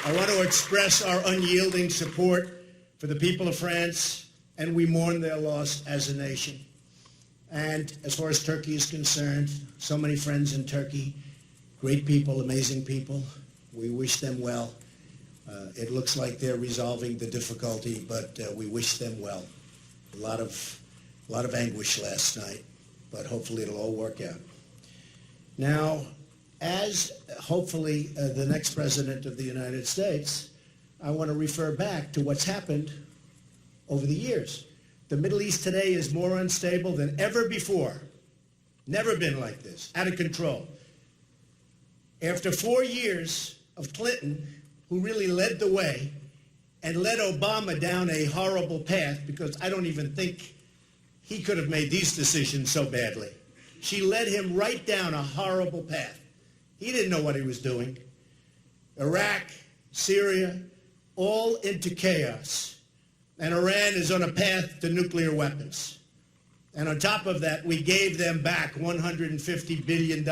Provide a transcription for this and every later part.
I want to express our unyielding support for the people of France, and we mourn their loss as a nation. And as far as Turkey is concerned, so many friends in Turkey, great people, amazing people. We wish them well. It looks like they're resolving the difficulty, but we wish them well. A lot of anguish last night, but hopefully it'll all work out. Now, as hopefully the next president of the United States, I want to refer back to what's happened over the years. The Middle East today is more unstable than ever before. Never been like this, out of control. After 4 years of Clinton, who really led the way and led Obama down a horrible path, because I don't even think he could have made these decisions so badly. She led him right down a horrible path. He didn't know what he was doing. Iraq, Syria, all into chaos. And Iran is on a path to nuclear weapons. And on top of that, we gave them back $150 billion,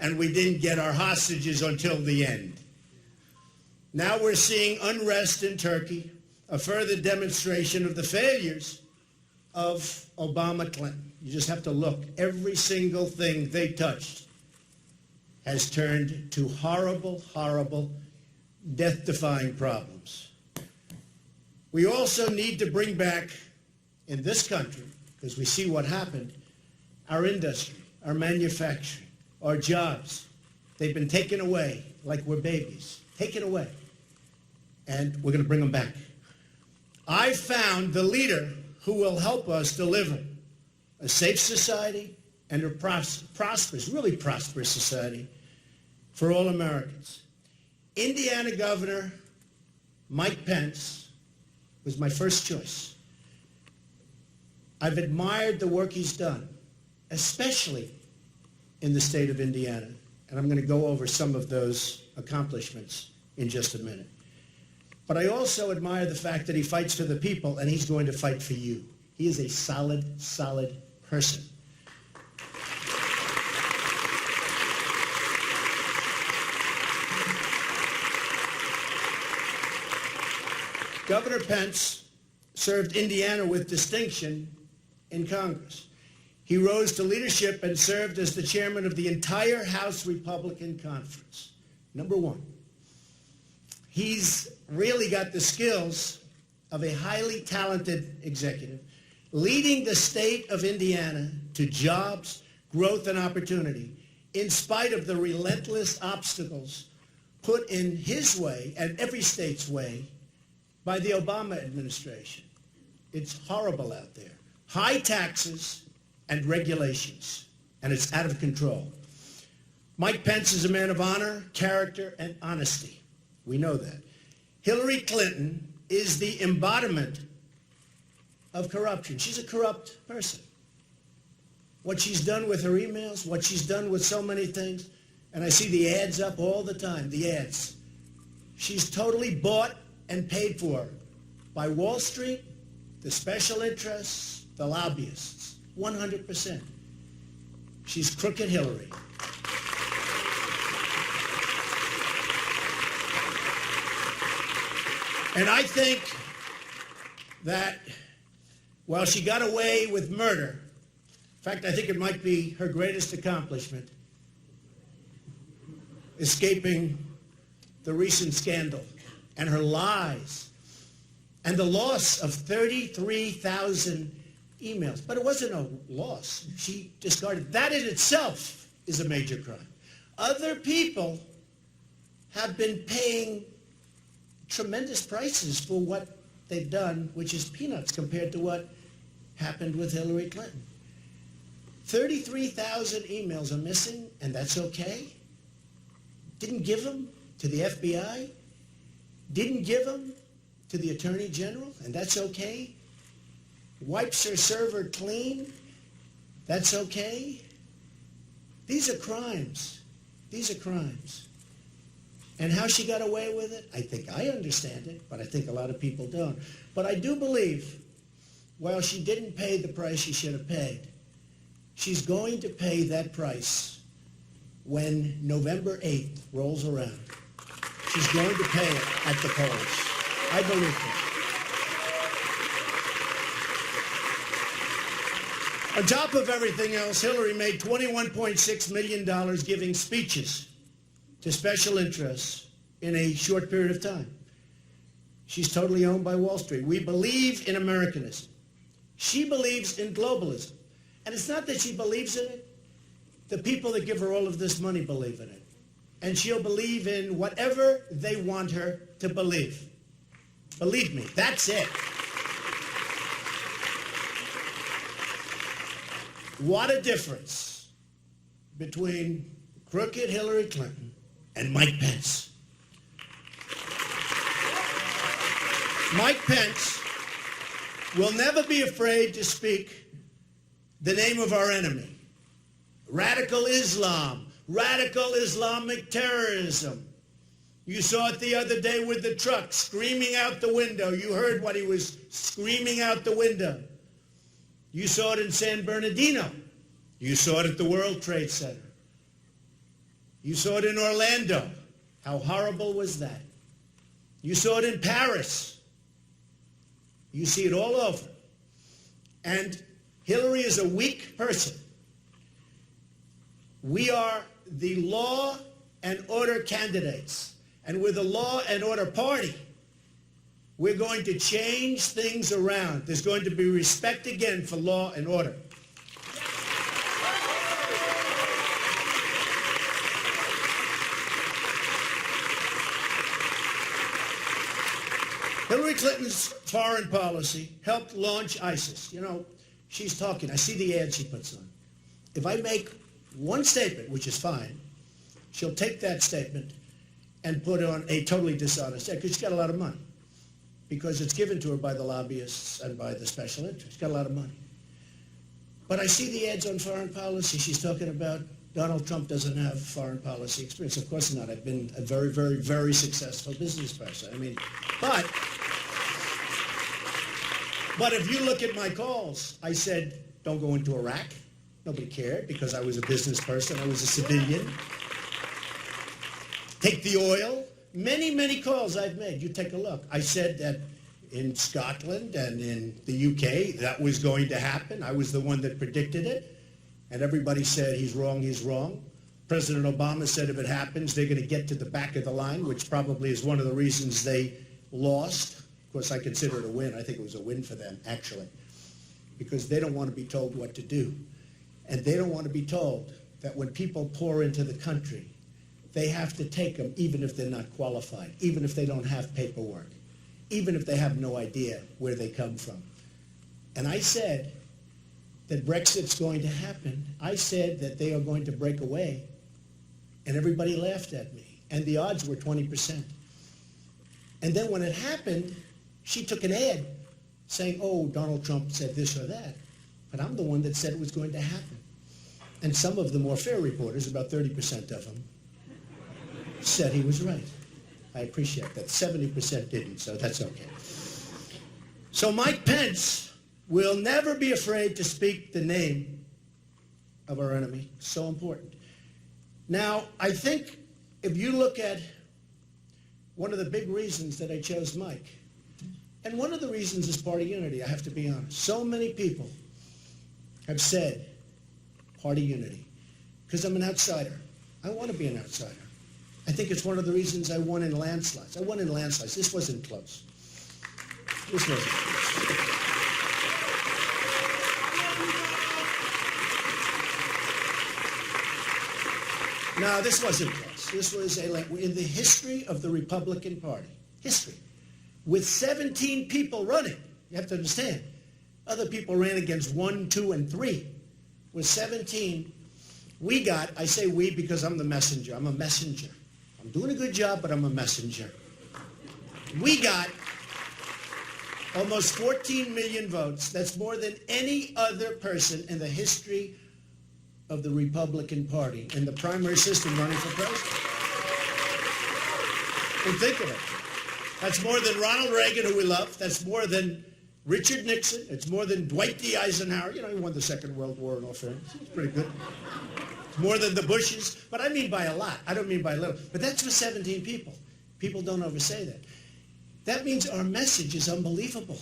and we didn't get our hostages until the end. Now we're seeing unrest in Turkey, a further demonstration of the failures of Obama-Clinton. You just have to look. Every single thing they touched has turned to horrible, horrible, death-defying problems. We also need to bring back, in this country, because we see what happened, our industry, our manufacturing, our jobs. They've been taken away like we're babies, taken away. And we're going to bring them back. I found the leader who will help us deliver a safe society and a prosperous, really prosperous society for all Americans. Indiana Governor Mike Pence was my first choice. I've admired the work he's done, especially in the state of Indiana. And I'm going to go over some of those accomplishments in just a minute. But I also admire the fact that he fights for the people, and he's going to fight for you. He is a solid, solid person. Governor Pence served Indiana with distinction in Congress. He rose to leadership and served as the chairman of the entire House Republican Conference. Number one. He's really got the skills of a highly talented executive, leading the state of Indiana to jobs, growth, and opportunity, in spite of the relentless obstacles put in his way and every state's way by the Obama administration. It's horrible out there. High taxes and regulations, and it's out of control. Mike Pence is a man of honor, character, and honesty. We know that. Hillary Clinton is the embodiment of corruption. She's a corrupt person. What she's done with her emails, what she's done with so many things, and I see the ads up all the time, the ads. She's totally bought and paid for by Wall Street, the special interests, the lobbyists, 100%. She's crooked Hillary. And I think that while she got away with murder, in fact, I think it might be her greatest accomplishment, escaping the recent scandal and her lies and the loss of 33,000 emails. But it wasn't a loss. She discarded. That in itself is a major crime. Other people have been paying tremendous prices for what they've done, which is peanuts compared to what happened with Hillary Clinton. 33,000 emails are missing, and that's okay. Didn't give them to the FBI. Didn't give them to the Attorney General, and that's okay. Wipes her server clean. That's okay. These are crimes. These are crimes. And how she got away with it, I think I understand it, but I think a lot of people don't. But I do believe, while she didn't pay the price she should have paid, she's going to pay that price when November 8th rolls around. She's going to pay it at the polls. I believe that. On top of everything else, Hillary made $21.6 million giving speeches to special interests in a short period of time. She's totally owned by Wall Street. We believe in Americanism. She believes in globalism. And it's not that she believes in it. The people that give her all of this money believe in it. And she'll believe in whatever they want her to believe. Believe me, that's it. What a difference between crooked Hillary Clinton and Mike Pence. Mike Pence will never be afraid to speak the name of our enemy. Radical Islam, radical Islamic terrorism. You saw it the other day with the truck screaming out the window. You heard what he was screaming out the window. You saw it in San Bernardino. You saw it at the World Trade Center. You saw it in Orlando. How horrible was that? You saw it in Paris. You see it all over. And Hillary is a weak person. We are the law and order candidates. And with the law and order party, we're going to change things around. There's going to be respect again for law and order. Hillary Clinton's foreign policy helped launch ISIS. You know, she's talking. I see the ad she puts on. If I make one statement, which is fine, she'll take that statement and put on a totally dishonest ad, because she's got a lot of money. Because it's given to her by the lobbyists and by the special interests. She's got a lot of money. But I see the ads on foreign policy. She's talking about Donald Trump doesn't have foreign policy experience. Of course not. I've been a very, very, very successful business person. I mean, but if you look at my calls, I said, don't go into Iraq. Nobody cared because I was a business person. I was a civilian. Take the oil. Many, many calls I've made. You take a look. I said that in Scotland and in the UK, that was going to happen. I was the one that predicted it. And everybody said, he's wrong, he's wrong. President Obama said if it happens, they're going to get to the back of the line, which probably is one of the reasons they lost. Of course, I consider it a win. I think it was a win for them, actually, because they don't want to be told what to do. And they don't want to be told that when people pour into the country, they have to take them even if they're not qualified, even if they don't have paperwork, even if they have no idea where they come from. And I said that Brexit's going to happen. I said that they are going to break away. And everybody laughed at me. And the odds were 20%. And then when it happened, she took an ad saying, oh, Donald Trump said this or that. But I'm the one that said it was going to happen. And some of the more fair reporters, about 30% of them, said he was right. I appreciate that. 70% didn't, so that's okay. So Mike Pence will never be afraid to speak the name of our enemy. So important. Now, I think if you look at one of the big reasons that I chose Mike, and one of the reasons is party unity, I have to be honest. So many people have said party unity because I'm an outsider. I want to be an outsider. I think it's one of the reasons I won in landslides. I won in landslides. This wasn't close. This wasn't close. No, this wasn't close. This was in the history of the Republican Party. History. With 17 people running. You have to understand. Other people ran against 1, 2, and 3. With 17, we got, I say we because I'm the messenger. I'm a messenger. I'm doing a good job, but I'm a messenger. We got almost 14 million votes. That's more than any other person in the history of the Republican Party in the primary system running for president. And think of it. That's more than Ronald Reagan, who we love. That's more than Richard Nixon. It's more than Dwight D. Eisenhower. You know, he won the Second World War in all fairness. It's pretty good. It's more than the Bushes. But I mean by a lot. I don't mean by a little. But that's for 17 people. People don't ever say that. That means our message is unbelievable.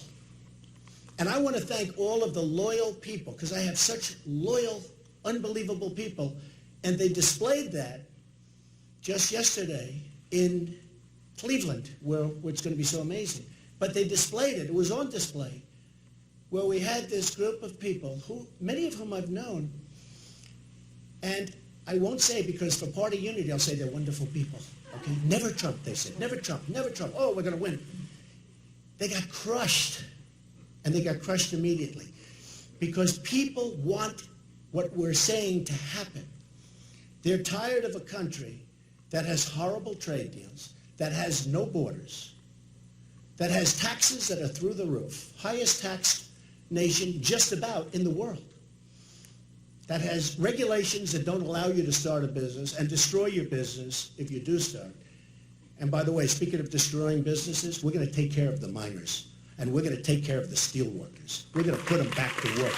And I want to thank all of the loyal people, because I have such loyal, unbelievable people, and they displayed that just yesterday in Cleveland, where it's going to be so amazing. But they displayed it. It was on display, where we had this group of people, who many of whom I've known, and I won't say, because for party unity, I'll say they're wonderful people. Okay? Never Trump, they said. Never Trump, never Trump. Oh, we're going to win. They got crushed. And they got crushed immediately. Because people want what we're saying to happen. They're tired of a country that has horrible trade deals, that has no borders, that has taxes that are through the roof, highest taxed nation just about in the world, that has regulations that don't allow you to start a business and destroy your business if you do start. And by the way, speaking of destroying businesses, we're going to take care of the miners, and we're going to take care of the steel workers. We're going to put them back to work.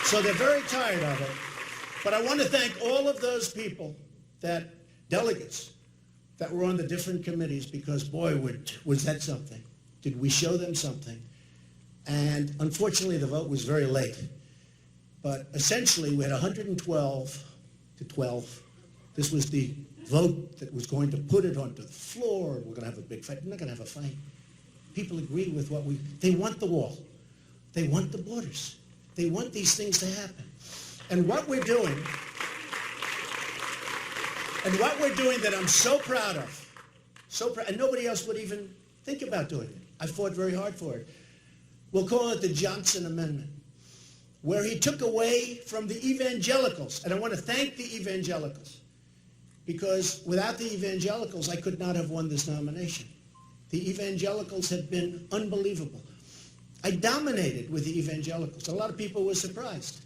So they're very tired of it. But I want to thank all of those people, that delegates, that were on the different committees, because boy, was that something. Did we show them something? And unfortunately, the vote was very late. But essentially, we had 112 to 12. This was the vote that was going to put it onto the floor. We're going to have a big fight. We're not going to have a fight. People agree with what they want the wall. They want the borders. They want these things to happen. And what we're doing, that I'm so proud of, and nobody else would even think about doing it. I fought very hard for it. We'll call it the Johnson Amendment, where he took away from the evangelicals. And I want to thank the evangelicals, because without the evangelicals, I could not have won this nomination. The evangelicals have been unbelievable. I dominated with the evangelicals. A lot of people were surprised.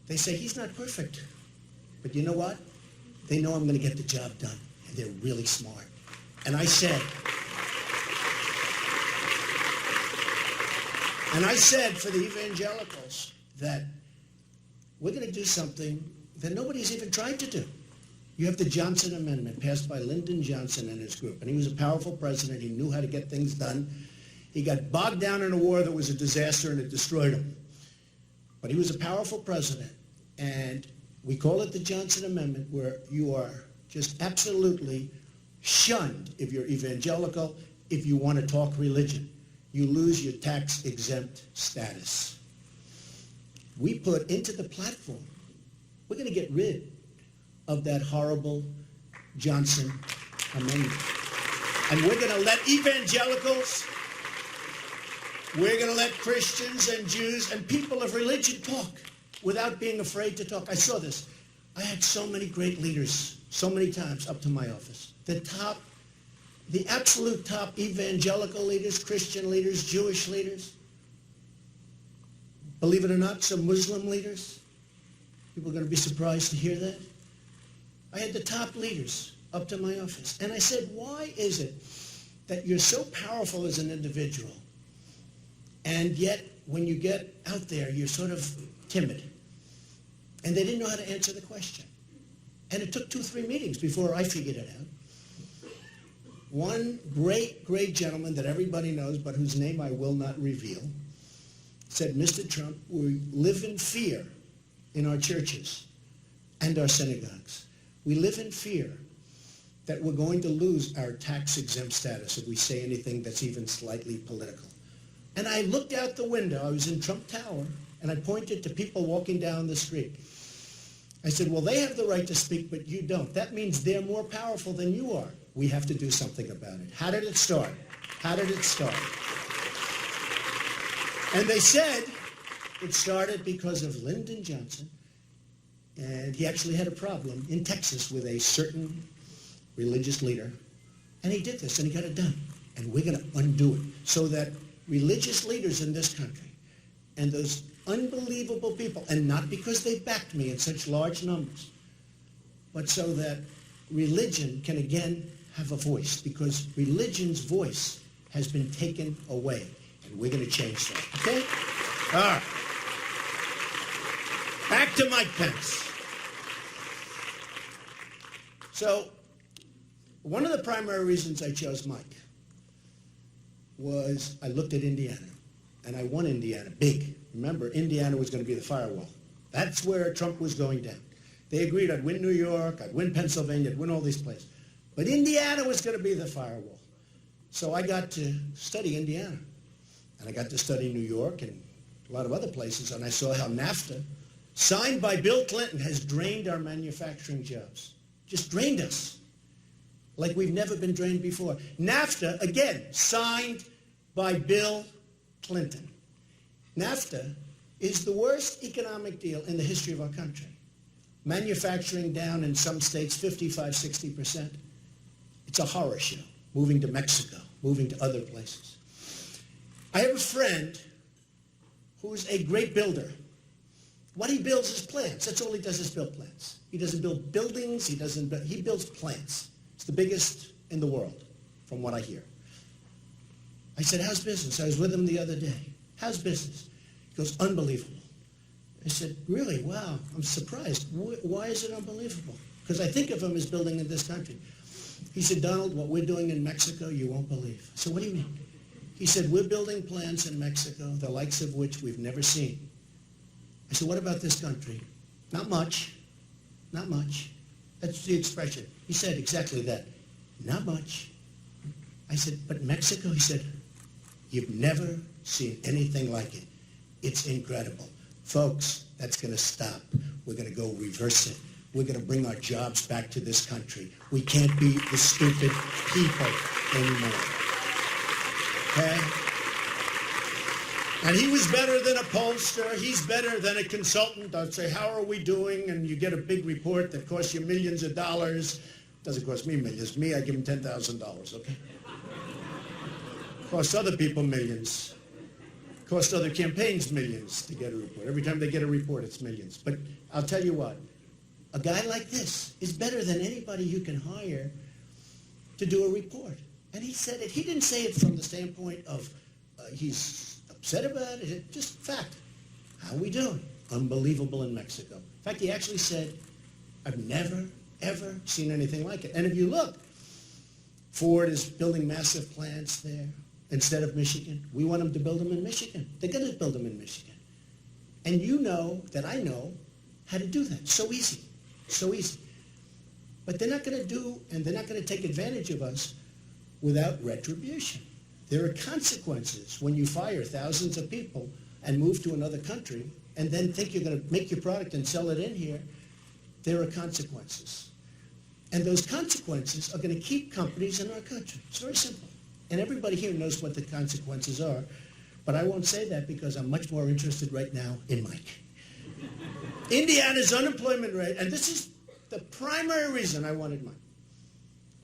They say, he's not perfect. But you know what? They know I'm going to get the job done, and they're really smart. And I said for the evangelicals that we're going to do something that nobody's even tried to do. You have the Johnson Amendment passed by Lyndon Johnson and his group. And he was a powerful president. He knew how to get things done. He got bogged down in a war that was a disaster, and it destroyed him. But he was a powerful president. And we call it the Johnson Amendment, where you are just absolutely shunned if you're evangelical, if you want to talk religion. You lose your tax-exempt status. We put into the platform, we're going to get rid of that horrible Johnson Amendment. And we're going to let evangelicals, we're going to let Christians and Jews and people of religion talk without being afraid to talk. I saw this. I had so many great leaders, so many times up to my office. The absolute top evangelical leaders, Christian leaders, Jewish leaders. Believe it or not, some Muslim leaders. People are going to be surprised to hear that. I had the top leaders up to my office. And I said, why is it that you're so powerful as an individual, and yet when you get out there, you're sort of timid? And they didn't know how to answer the question. And it took 2-3 meetings before I figured it out. One great, great gentleman that everybody knows, but whose name I will not reveal, said, Mr. Trump, we live in fear in our churches and our synagogues. We live in fear that we're going to lose our tax-exempt status if we say anything that's even slightly political. And I looked out the window. I was in Trump Tower, and I pointed to people walking down the street. I said, well, they have the right to speak, but you don't. That means they're more powerful than you are. We have to do something about it. How did it start? How did it start? And they said it started because of Lyndon Johnson, and he actually had a problem in Texas with a certain religious leader, and he did this, and he got it done. And we're going to undo it so that religious leaders in this country and those unbelievable people, and not because they backed me in such large numbers, but so that religion can again have a voice, because religion's voice has been taken away, and we're going to change that. Okay? All right. Back to Mike Pence. So One of the primary reasons I chose Mike was I looked at Indiana, and I won Indiana big. Remember, Indiana was going to be the firewall. That's where Trump was going down. They agreed I'd win New York, I'd win Pennsylvania, I'd win all these places. But Indiana was going to be the firewall. So I got to study Indiana. And I got to study New York and a lot of other places, and I saw how NAFTA, signed by Bill Clinton, has drained our manufacturing jobs. Just drained us like we've never been drained before. NAFTA, again, signed by Bill Clinton. NAFTA is the worst economic deal in the history of our country. Manufacturing down in some states 55, 60%. It's a horror show, moving to Mexico, moving to other places. I have a friend who's a great builder. What he builds is plants. That's all he does is build plants. He doesn't build buildings. He builds plants. It's the biggest in the world, from what I hear. I said, how's business? I was with him the other day. How's business? He goes, unbelievable. I said, really? Wow, I'm surprised. Why is it unbelievable? Because I think of him as building in this country. He said, Donald, what we're doing in Mexico, you won't believe. I said, what do you mean? He said, we're building plants in Mexico, the likes of which we've never seen. I said, what about this country? Not much. Not much. That's the expression. He said exactly that. Not much. I said, but Mexico? He said, you've never seen anything like it. It's incredible. Folks, that's going to stop. We're going to go reverse it. We're going to bring our jobs back to this country. We can't be the stupid people anymore. Okay? And he was better than a pollster. He's better than a consultant. I'd say, how are we doing? And you get a big report that costs you millions of dollars. Doesn't cost me millions. Me, I give him $10,000, okay? Costs other people millions. Costs other campaigns millions to get a report. Every time they get a report, it's millions. But I'll tell you what, a guy like this is better than anybody you can hire to do a report. And he said it. He didn't say it from the standpoint of he's upset about it. Just fact. How are we doing? Unbelievable in Mexico. In fact, he actually said, I've never, ever seen anything like it. And if you look, Ford is building massive plants there instead of Michigan. We want them to build them in Michigan. They're going to build them in Michigan. And you know that I know how to do that. So easy. So easy. But they're not going to do, and they're not going to take advantage of us without retribution. There are consequences when you fire thousands of people and move to another country and then think you're going to make your product and sell it in here. There are consequences. And those consequences are going to keep companies in our country. It's very simple. And everybody here knows what the consequences are. But I won't say that because I'm much more interested right now in Mike. Indiana's unemployment rate, and this is the primary reason I wanted Mike,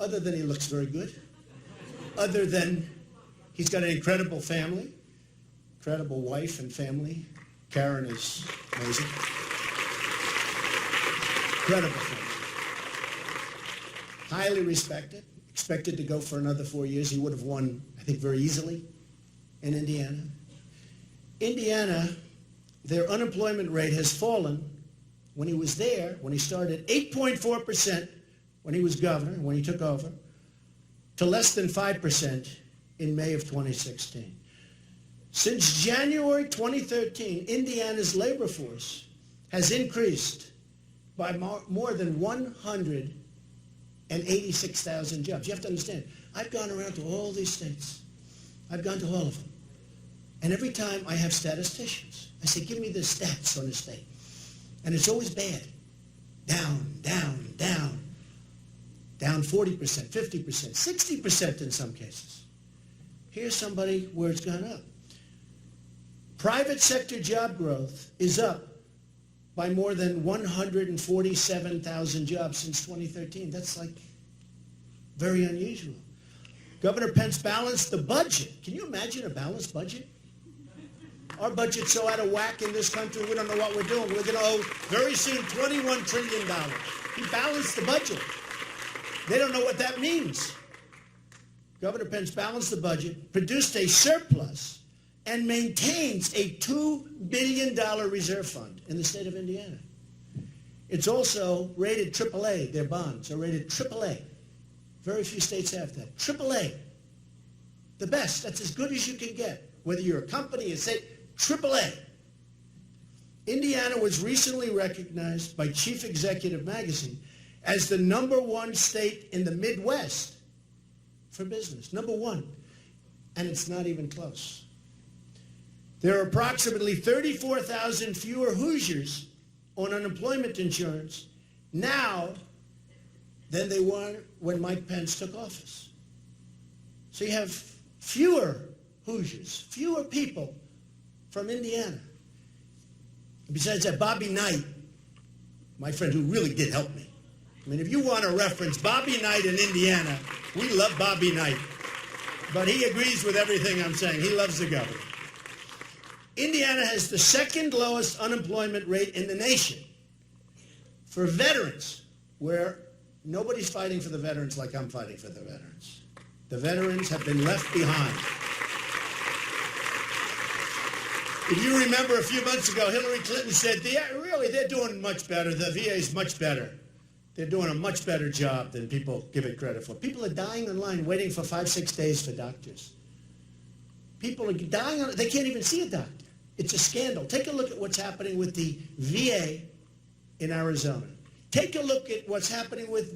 other than he looks very good, other than he's got an incredible family, incredible wife and family. Karen is amazing. Incredible family. Highly respected. Expected to go for another 4 years. He would have won, I think, very easily in Indiana. Indiana, their unemployment rate has fallen when he was there, when he started, 8.4% when he was governor, when he took over, to less than 5% in May of 2016. Since January 2013, Indiana's labor force has increased by more than 186,000 jobs. You have to understand, I've gone around to all these states. I've gone to all of them. And every time I have statisticians, I say, give me the stats on the state. And it's always bad. Down, down, down. Down 40%, 50%, 60% in some cases. Here's somebody where it's gone up. Private sector job growth is up by more than 147,000 jobs since 2013. That's like very unusual. Governor Pence balanced the budget. Can you imagine a balanced budget? Our budget's so out of whack in this country, we don't know what we're doing. We're going to owe very soon $21 trillion. He balanced the budget. They don't know what that means. Governor Pence balanced the budget, produced a surplus, and maintains a $2 billion reserve fund in the state of Indiana. It's also rated AAA. Their bonds are rated AAA. Very few states have that. AAA, the best. That's as good as you can get. Whether you're a company, a state, AAA. Indiana was recently recognized by Chief Executive Magazine as the #1 state in the Midwest for business. #1. And it's not even close. There are approximately 34,000 fewer Hoosiers on unemployment insurance now than they were when Mike Pence took office. So you have fewer Hoosiers, fewer people from Indiana. Besides that, Bobby Knight, my friend who really did help me. I mean, if you want to reference Bobby Knight in Indiana, we love Bobby Knight. But he agrees with everything I'm saying. He loves the governor. Indiana has the second lowest unemployment rate in the nation. For veterans, where nobody's fighting for the veterans like I'm fighting for the veterans. The veterans have been left behind. If you remember a few months ago, Hillary Clinton said, really, they're doing much better. The VA is much better. They're doing a much better job than people give it credit for. People are dying in line waiting for 5-6 days for doctors. People are dying on, they can't even see a doctor. It's a scandal. Take a look at what's happening with the VA in Arizona. Take a look at what's happening with,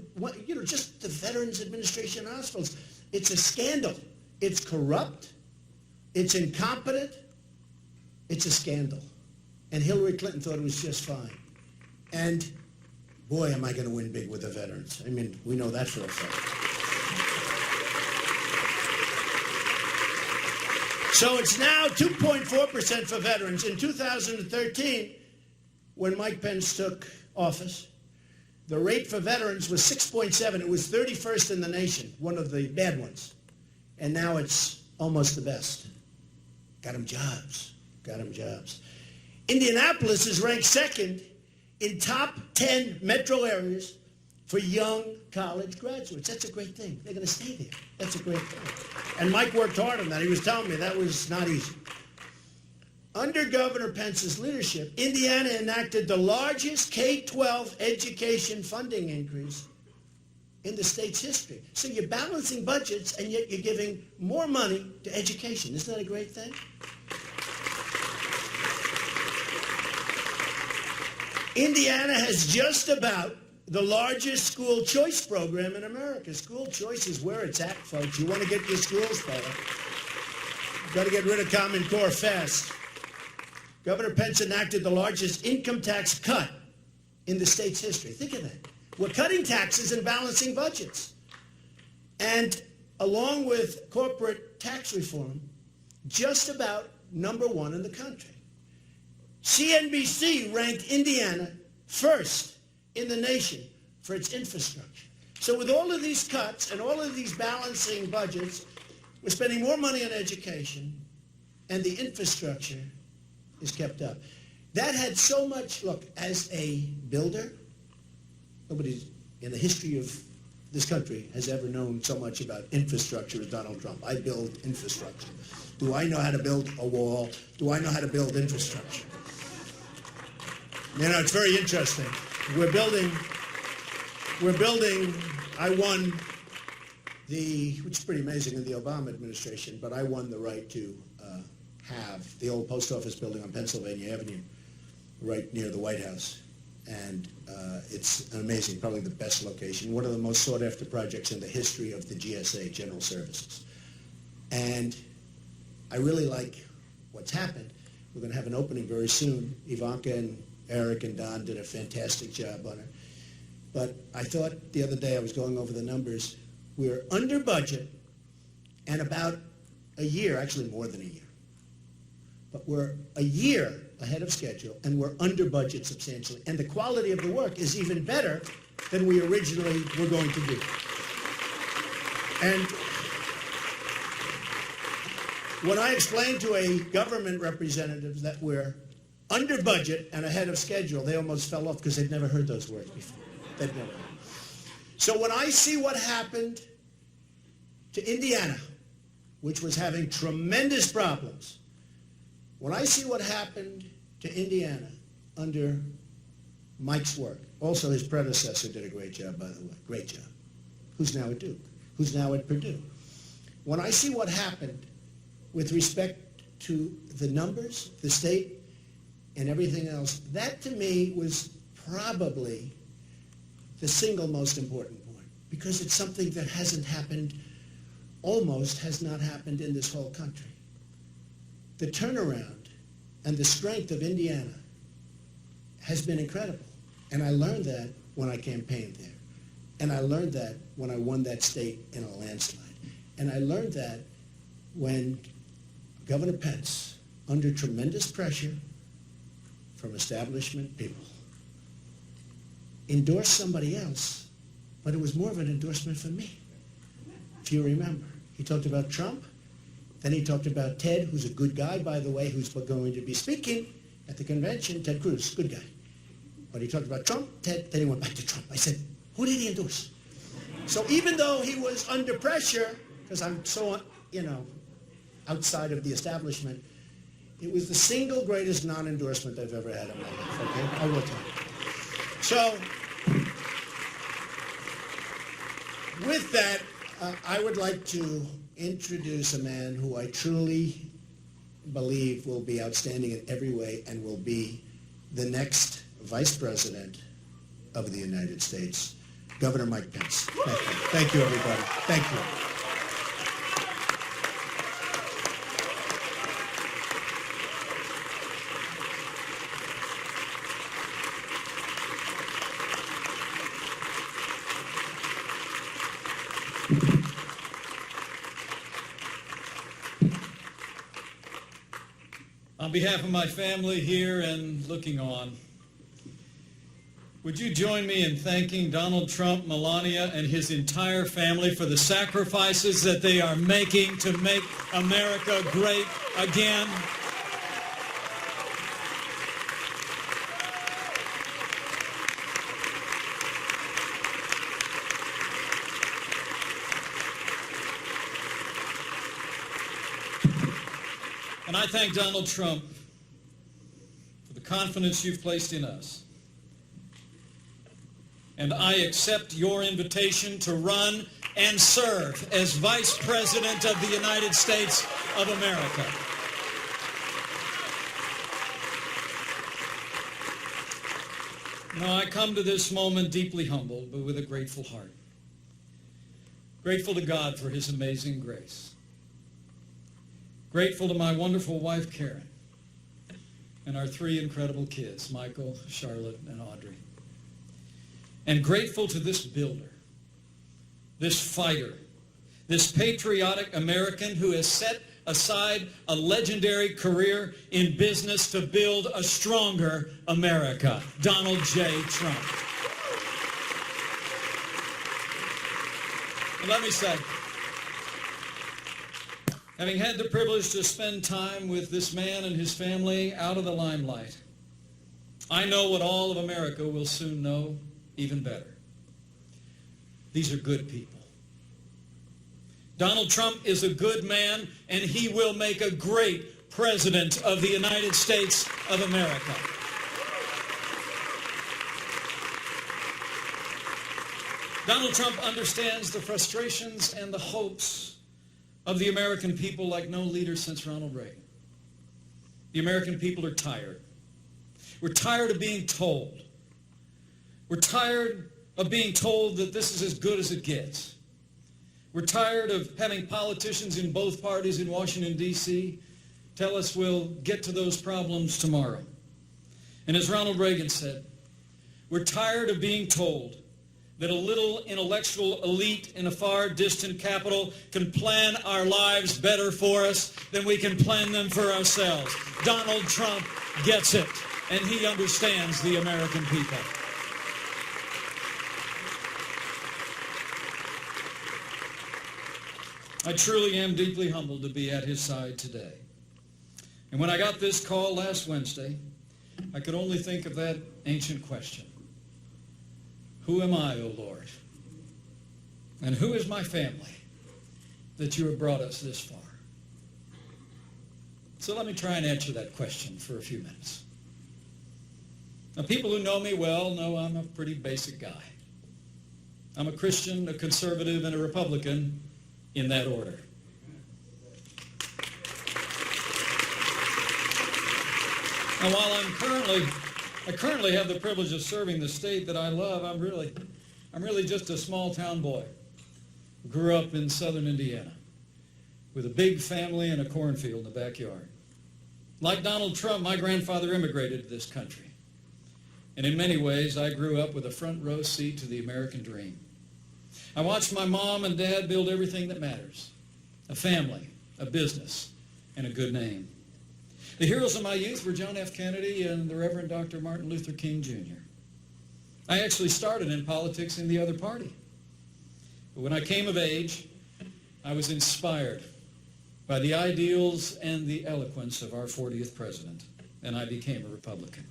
just the Veterans Administration hospitals. It's a scandal. It's corrupt. It's incompetent. It's a scandal. And Hillary Clinton thought it was just fine. And boy, am I going to win big with the veterans. I mean, we know that for a fact. So it's now 2.4% for veterans. In 2013, when Mike Pence took office, the rate for veterans was 6.7. It was 31st in the nation, one of the bad ones. And now it's almost the best. Got them jobs. Got them jobs. Indianapolis is ranked second in top 10 metro areas for young college graduates. That's a great thing. They're going to stay there. That's a great thing. And Mike worked hard on that. He was telling me that was not easy. Under Governor Pence's leadership, Indiana enacted the largest K-12 education funding increase in the state's history. So you're balancing budgets, and yet you're giving more money to education. Isn't that a great thing? Indiana has just about the largest school choice program in America. School choice is where it's at, folks. You want to get your schools better. You've got to get rid of Common Core fast. Governor Pence enacted the largest income tax cut in the state's history. Think of that. We're cutting taxes and balancing budgets. And along with corporate tax reform, just about #1 in the country. CNBC ranked Indiana first in the nation for its infrastructure. So with all of these cuts and all of these balancing budgets, we're spending more money on education, and the infrastructure is kept up. That had so much, look, as a builder, nobody in the history of this country has ever known so much about infrastructure as Donald Trump. I build infrastructure. Do I know how to build a wall? Do I know how to build infrastructure? You know, it's very interesting. We're building, I won which is pretty amazing in the Obama administration, but I won the right to have the old post office building on Pennsylvania Avenue, right near the White House. And it's amazing, probably the best location, one of the most sought after projects in the history of the GSA, General Services. And I really like what's happened. We're going to have an opening very soon. Ivanka and Eric and Don did a fantastic job on it. But I thought the other day, I was going over the numbers, we're under budget and about a year, actually more than a year. But we're a year ahead of schedule, and we're under budget substantially. And the quality of the work is even better than we originally were going to do. And when I explained to a government representative that we're under budget and ahead of schedule, they almost fell off because they'd never heard those words before. They'd never. So when I see what happened to Indiana, which was having tremendous problems, when I see what happened to Indiana under Mike's work, also his predecessor did a great job, by the way, great job, who's now at Duke. who's now at Purdue. When I see what happened with respect to the numbers, the state, and everything else, that to me was probably the single most important point, because it's something that hasn't happened, almost has not happened in this whole country. The turnaround and the strength of Indiana has been incredible. And I learned that when I campaigned there. And I learned that when I won that state in a landslide. And I learned that when Governor Pence, under tremendous pressure from establishment people, endorsed somebody else, but it was more of an endorsement for me, if you remember. He talked about Trump, then he talked about Ted, who's a good guy, by the way, who's going to be speaking at the convention. Ted Cruz, good guy. But he talked about Trump, Ted, then he went back to Trump. I said, who did he endorse? So even though he was under pressure, because I'm so, outside of the establishment, it was the single greatest non-endorsement I've ever had in my life, okay? I will tell you. So, with that, I would like to introduce a man who I truly believe will be outstanding in every way and will be the next Vice President of the United States, Governor Mike Pence. Thank you. Thank you, everybody. Thank you. On behalf of my family here and looking on, would you join me in thanking Donald Trump, Melania, and his entire family for the sacrifices that they are making to make America great again? And I thank Donald Trump for the confidence you've placed in us. And I accept your invitation to run and serve as Vice President of the United States of America. Now, I come to this moment deeply humbled, but with a grateful heart. Grateful to God for his amazing grace. Grateful to my wonderful wife, Karen, and our three incredible kids, Michael, Charlotte, and Audrey. And grateful to this builder, this fighter, this patriotic American who has set aside a legendary career in business to build a stronger America, Donald J. Trump. And let me say, having had the privilege to spend time with this man and his family out of the limelight, I know what all of America will soon know even better. These are good people. Donald Trump is a good man, and he will make a great president of the United States of America. Donald Trump understands the frustrations and the hopes of the American people like no leader since Ronald Reagan. The American people are tired. We're tired of being told. We're tired of being told that this is as good as it gets. We're tired of having politicians in both parties in Washington, D.C. tell us we'll get to those problems tomorrow. And as Ronald Reagan said, we're tired of being told that a little intellectual elite in a far distant capital can plan our lives better for us than we can plan them for ourselves. Donald Trump gets it, and he understands the American people. I truly am deeply humbled to be at his side today. And when I got this call last Wednesday, I could only think of that ancient question. Who am I, O Lord? And who is my family that you have brought us this far? So let me try and answer that question for a few minutes. Now, people who know me well know I'm a pretty basic guy. I'm a Christian, a conservative, and a Republican in that order. And while I currently have the privilege of serving the state that I love, I'm really just a small town boy. Grew up in southern Indiana with a big family and a cornfield in the backyard. Like Donald Trump, my grandfather immigrated to this country. And in many ways, I grew up with a front row seat to the American dream. I watched my mom and dad build everything that matters: a family, a business, and a good name. The heroes of my youth were John F. Kennedy and the Reverend Dr. Martin Luther King Jr. I actually started in politics in the other party. But when I came of age, I was inspired by the ideals and the eloquence of our 40th president, and I became a Republican.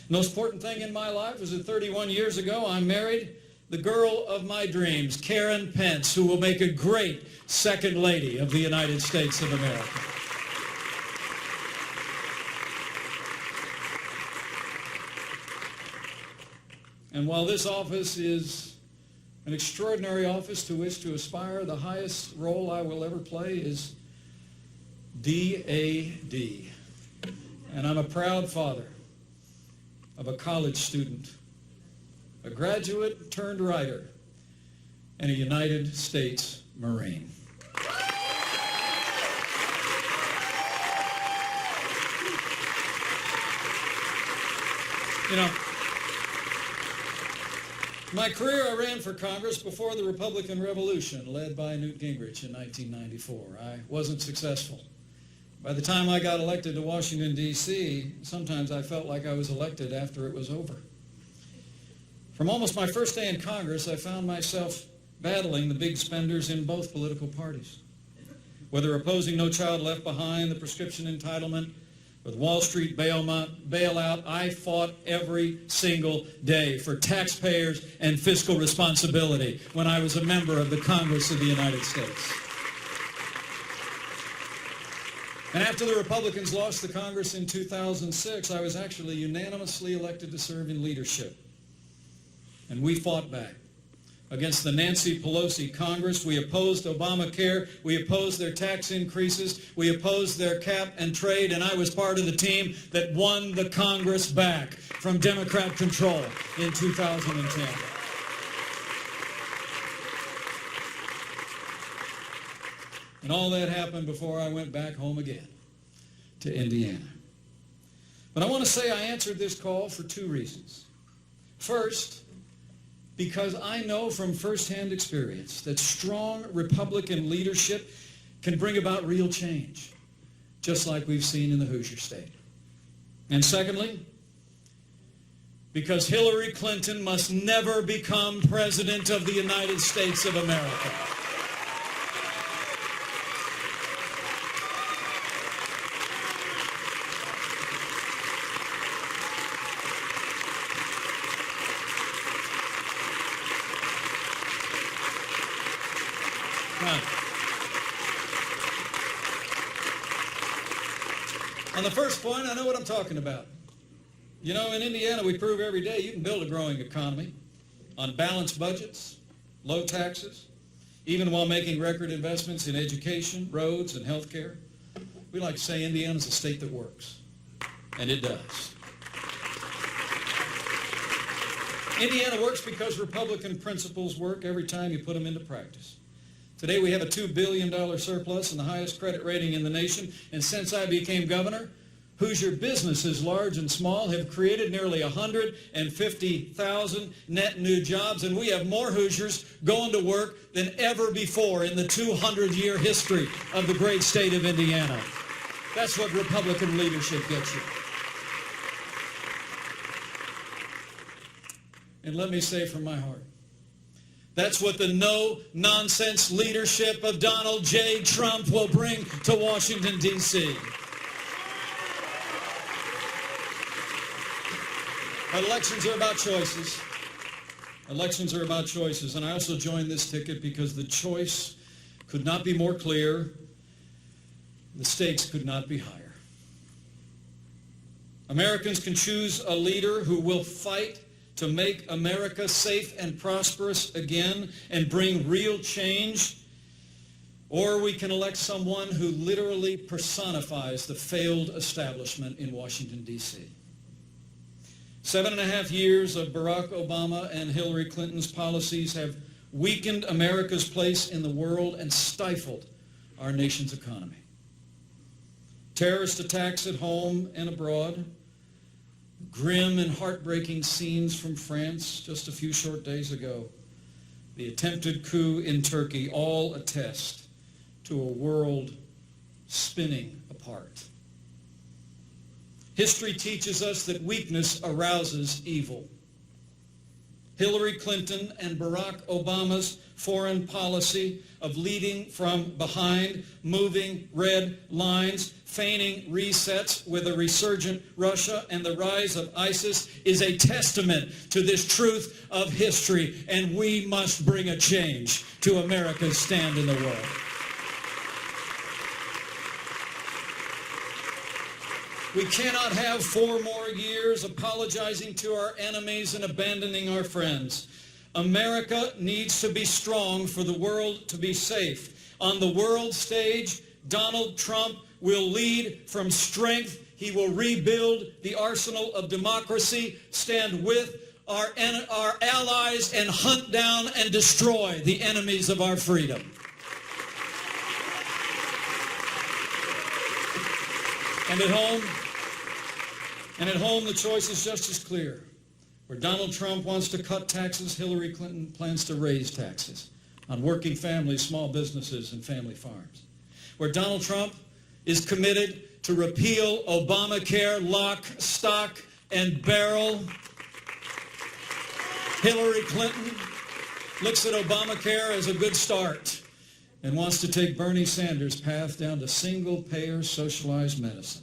The most important thing in my life was that 31 years ago, I married the girl of my dreams, Karen Pence, who will make a great second lady of the United States of America. And while this office is an extraordinary office to which to aspire, the highest role I will ever play is DAD. And I'm a proud father of a college student, a graduate turned writer, and a United States Marine. You know, my career, I ran for Congress before the Republican Revolution, led by Newt Gingrich in 1994. I wasn't successful. By the time I got elected to Washington, D.C., sometimes I felt like I was elected after it was over. From almost my first day in Congress, I found myself battling the big spenders in both political parties. Whether opposing No Child Left Behind, the prescription entitlement, or the Wall Street bailout, I fought every single day for taxpayers and fiscal responsibility when I was a member of the Congress of the United States. And after the Republicans lost the Congress in 2006, I was actually unanimously elected to serve in leadership. And we fought back against the Nancy Pelosi Congress. We opposed Obamacare. We opposed their tax increases. We opposed their cap and trade. And I was part of the team that won the Congress back from Democrat control in 2010. And all that happened before I went back home again to Indiana. But I want to say I answered this call for two reasons. First, because I know from firsthand experience that strong Republican leadership can bring about real change, just like we've seen in the Hoosier State. And secondly, because Hillary Clinton must never become President of the United States of America. On the first point, I know what I'm talking about. You know, in Indiana, we prove every day you can build a growing economy on balanced budgets, low taxes, even while making record investments in education, roads, and health care. We like to say Indiana's a state that works, and it does. Indiana works because Republican principles work every time you put them into practice. Today we have a $2 billion surplus and the highest credit rating in the nation. And since I became governor, Hoosier businesses, large and small, have created nearly 150,000 net new jobs. And we have more Hoosiers going to work than ever before in the 200-year history of the great state of Indiana. That's what Republican leadership gets you. And let me say from my heart, that's what the no-nonsense leadership of Donald J. Trump will bring to Washington, D.C. But elections are about choices. Elections are about choices. And I also joined this ticket because the choice could not be more clear. The stakes could not be higher. Americans can choose a leader who will fight to make America safe and prosperous again and bring real change, or we can elect someone who literally personifies the failed establishment in Washington, D.C. 7.5 years of Barack Obama and Hillary Clinton's policies have weakened America's place in the world and stifled our nation's economy. Terrorist attacks at home and abroad, grim and heartbreaking scenes from France just a few short days ago, the attempted coup in Turkey all attest to a world spinning apart. History teaches us that weakness arouses evil. Hillary Clinton and Barack Obama's foreign policy of leading from behind, moving red lines, feigning resets with a resurgent Russia and the rise of ISIS is a testament to this truth of history, and we must bring a change to America's stand in the world. We cannot have 4 more years apologizing to our enemies and abandoning our friends. America needs to be strong for the world to be safe. On the world stage, Donald Trump will lead from strength. He will rebuild the arsenal of democracy, stand with our allies, and hunt down and destroy the enemies of our freedom. And at home, the choice is just as clear. Where Donald Trump wants to cut taxes, Hillary Clinton plans to raise taxes on working families, small businesses, and family farms. Where Donald Trump is committed to repeal Obamacare, lock, stock, and barrel, Hillary Clinton looks at Obamacare as a good start and wants to take Bernie Sanders' path down to single-payer socialized medicine.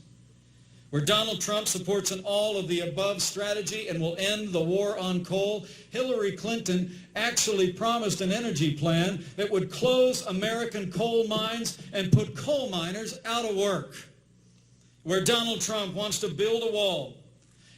Where Donald Trump supports an all-of-the-above strategy and will end the war on coal, Hillary Clinton actually promised an energy plan that would close American coal mines and put coal miners out of work. Where Donald Trump wants to build a wall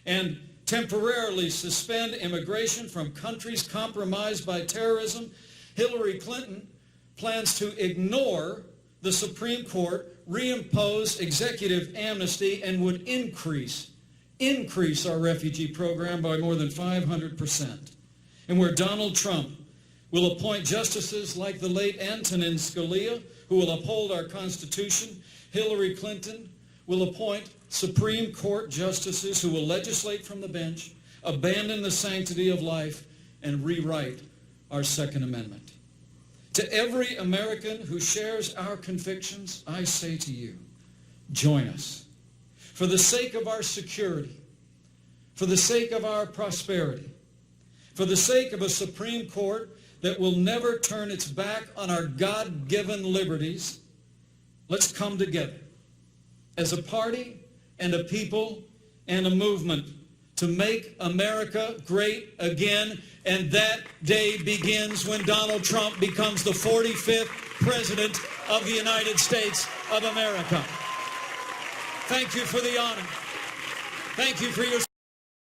and temporarily suspend immigration from countries compromised by terrorism, Hillary Clinton plans to ignore the Supreme Court, reimpose executive amnesty, and would increase our refugee program by more than 500%. And where Donald Trump will appoint justices like the late Antonin Scalia, who will uphold our Constitution, Hillary Clinton will appoint Supreme Court justices who will legislate from the bench, abandon the sanctity of life, and rewrite our Second Amendment. To every American who shares our convictions, I say to you, join us. For the sake of our security, for the sake of our prosperity, for the sake of a Supreme Court that will never turn its back on our God-given liberties, let's come together as a party and a people and a movement to make America great again. And that day begins when Donald Trump becomes the 45th President of the United States of America. Thank you for the honor. Thank you for your